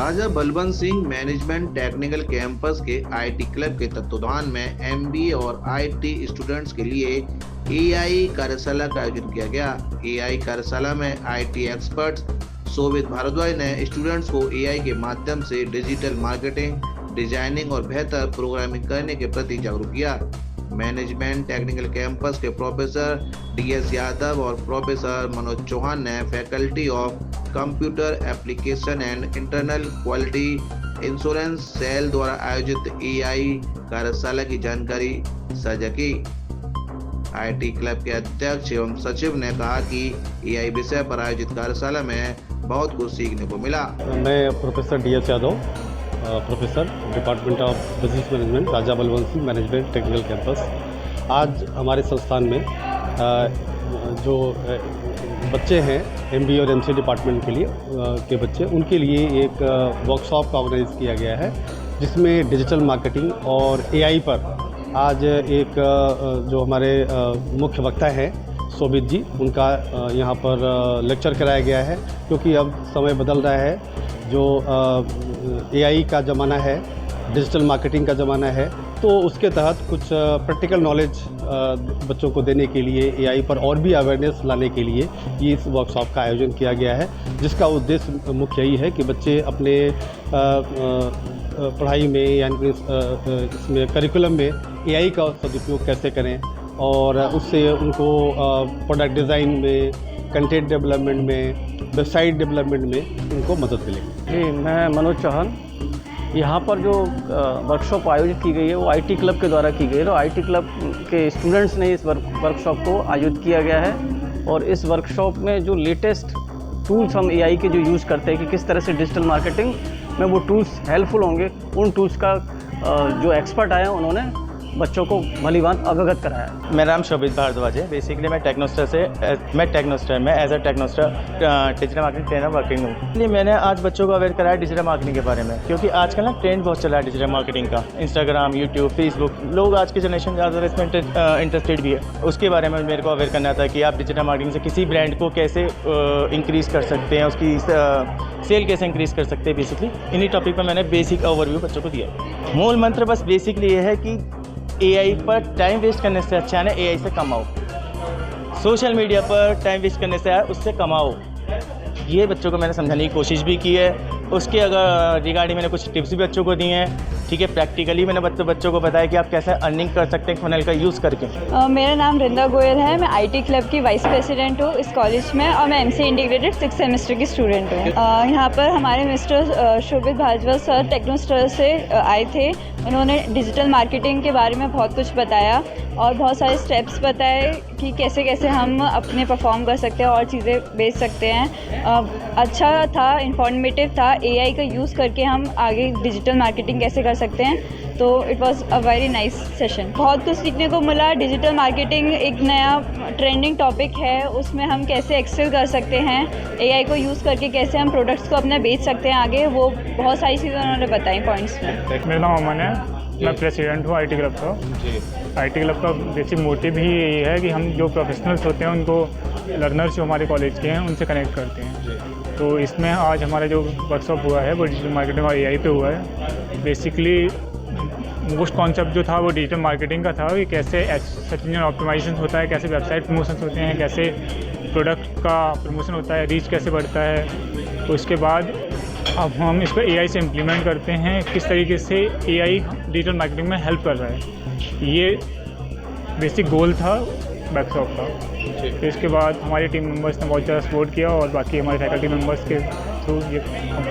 राजा Balwant Singh management technical campus के IT club के तत्वाधान में एमबीए और आईटी स्टूडेंट्स के लिए एआई कार्यशाला का आयोजन किया गया। एआई कार्यशाला में आईटी एक्सपर्ट्स शोभित भारद्वाज ने स्टूडेंट्स को एआई के माध्यम से डिजिटल मार्केटिंग, डिजाइनिंग और बेहतर प्रोग्रामिंग करने के प्रति जागरूक किया। मैनेजमेंट टेक्निकल कैंपस के प्रोफेसर डीएस यादव और प्रोफेसर मनोज चौहान ने faculty of computer application and internal quality insurance cell द्वारा आयोजित एआई कार्यशाला की जानकारी साझा की। आईटी क्लब के अध्यक्ष एवं सचिव ने कहा कि एआई विषय पर आयोजित कार्यशाला में बहुत कुछ सीखने को मिला। मैं professor DS Yadav, professor department of business management, Raja Balwant Singh management technical campus. आज हमारे संस्थान में जो बच्चे हैं एमबीए और एमसीए डिपार्टमेंट के लिए के बच्चे, उनके लिए एक वर्कशॉप का ऑर्गेनाइज किया गया है, जिसमें डिजिटल मार्केटिंग और एआई पर आज एक जो हमारे मुख्य वक्ता हैं शोभित जी, उनका यहाँ पर लेक्चर कराया गया है। क्योंकि अब समय बदल रहा है, जो एआई का ज़माना है, डिजिटल मार्केटिंग का ज़माना है, तो उसके तहत कुछ प्रैक्टिकल नॉलेज बच्चों को देने के लिए, एआई पर और भी अवेयरनेस लाने के लिए ये इस वर्कशॉप का आयोजन किया गया है, जिसका उद्देश्य मुख्य यही है कि बच्चे अपने पढ़ाई में यानी इसमें करिकुलम में एआई का सदुपयोग कैसे करें और उससे उनको प्रोडक्ट डिज़ाइन में, कंटेंट डेवलपमेंट में, वेबसाइट डेवलपमेंट में उनको मदद मिलेगी। जी, मैं मनोज चौहान। यहाँ पर जो वर्कशॉप आयोजित की गई है वो आईटी क्लब के द्वारा की गई है। तो आईटी क्लब के स्टूडेंट्स ने इस वर्कशॉप को आयोजित किया गया है और इस वर्कशॉप में जो लेटेस्ट टूल्स हम एआई के जो यूज़ करते हैं कि किस तरह से डिजिटल मार्केटिंग में वो टूल्स हेल्पफुल होंगे, उन टूल्स का जो एक्सपर्ट आए हैं उन्होंने बच्चों को भलीभांति अवगत कराया। मेरा नाम शोभित भारद्वाज है। बेसिकली मैं टेक्नोस्टर में as a Technostar digital marketing trainer working हूँ। इसलिए मैंने आज बच्चों को अवेयर कराया डिजिटल मार्केटिंग के बारे में, क्योंकि आजकल ना ट्रेंड बहुत चला है डिजिटल मार्केटिंग का। इंस्टाग्राम, यूट्यूब, फेसबुक, लोग आज की जनरेशन ज़्यादातर इसमें इंटरेस्टेड भी है। उसके बारे में मेरे को अवेयर करना था कि आप डिजिटल मार्केटिंग से किसी ब्रांड को कैसे इंक्रीज़ कर सकते हैं, उसकी सेल कैसे इंक्रीज़ कर सकते हैं। बेसिकली इन्हीं टॉपिक पर मैंने बेसिक ओवरव्यू बच्चों को दिया। मूल मंत्र बस बेसिकली ये है कि एआई पर टाइम वेस्ट करने से अच्छा है ना एआई से कमाओ। सोशल मीडिया पर टाइम वेस्ट करने से उससे कमाओ। ये बच्चों को मैंने समझाने की कोशिश भी की है। उसके अगर रिगार्डिंग मैंने कुछ टिप्स भी बच्चों को दिए हैं। ठीक है, प्रैक्टिकली मैंने बच्चों को बताया कि आप कैसे अर्निंग कर सकते हैं फनल का यूज़ करके। मेरा नाम रिंदा गोयल है। मैं आईटी क्लब की वाइस प्रेसिडेंट हूँ इस कॉलेज में और मैं एमसीए इंटीग्रेटेड 6th सेमेस्टर की स्टूडेंट हूँ। यहाँ पर हमारे मिस्टर शोभित भारद्वाज सर टेक्नोस्टर से आए थे। उन्होंने डिजिटल मार्केटिंग के बारे में बहुत कुछ बताया और बहुत सारे स्टेप्स बताए कि कैसे कैसे हम अपने परफॉर्म कर सकते हैं और चीज़ें बेच सकते हैं। अच्छा था, इन्फॉर्मेटिव था। एआई का यूज़ करके हम आगे डिजिटल मार्केटिंग कैसे कर सकते हैं। तो it was a very nice session. बहुत कुछ सीखने को मिला। डिजिटल मार्केटिंग एक नया ट्रेंडिंग टॉपिक है, उसमें हम कैसे एक्सेल कर सकते हैं, एआई को यूज़ करके कैसे हम प्रोडक्ट्स को अपना बेच सकते हैं आगे, वो बहुत सारी चीज़ें उन्होंने बताई पॉइंट्स में। मेरा नाम अमन है, मैं प्रेसिडेंट हूँ आईटी क्लब का। आईटी क्लब का बेसिक मोटिव ही यही है कि हम जो प्रोफेशनल्स होते हैं उनको लर्नर्स जो हमारे कॉलेज के हैं उनसे कनेक्ट करते हैं। तो इसमें आज हमारा जो वर्कशॉप हुआ है वो डिजिटल मार्केटिंग और एआई पे हुआ है। बेसिकली मोस्ट कॉन्सेप्ट जो था वो डिजिटल मार्केटिंग का था कि कैसे सर्च इंजन ऑप्टिमाइजेशन होता है, कैसे वेबसाइट प्रमोशन होते हैं, कैसे प्रोडक्ट का प्रमोशन होता है, रीच कैसे बढ़ता है। तो इसके बाद अब हम इसको एआई से इम्प्लीमेंट करते हैं, किस तरीके से एआई डिजिटल मार्केटिंग में हेल्प कर रहा है। ये बेसिक गोल था वर्कशॉप का। तो इसके बाद हमारी टीम मेंबर्स ने बहुत ज़्यादा सपोर्ट किया और बाकी हमारे फैकल्टी मेंबर्स के थ्रू ये कंप्लीट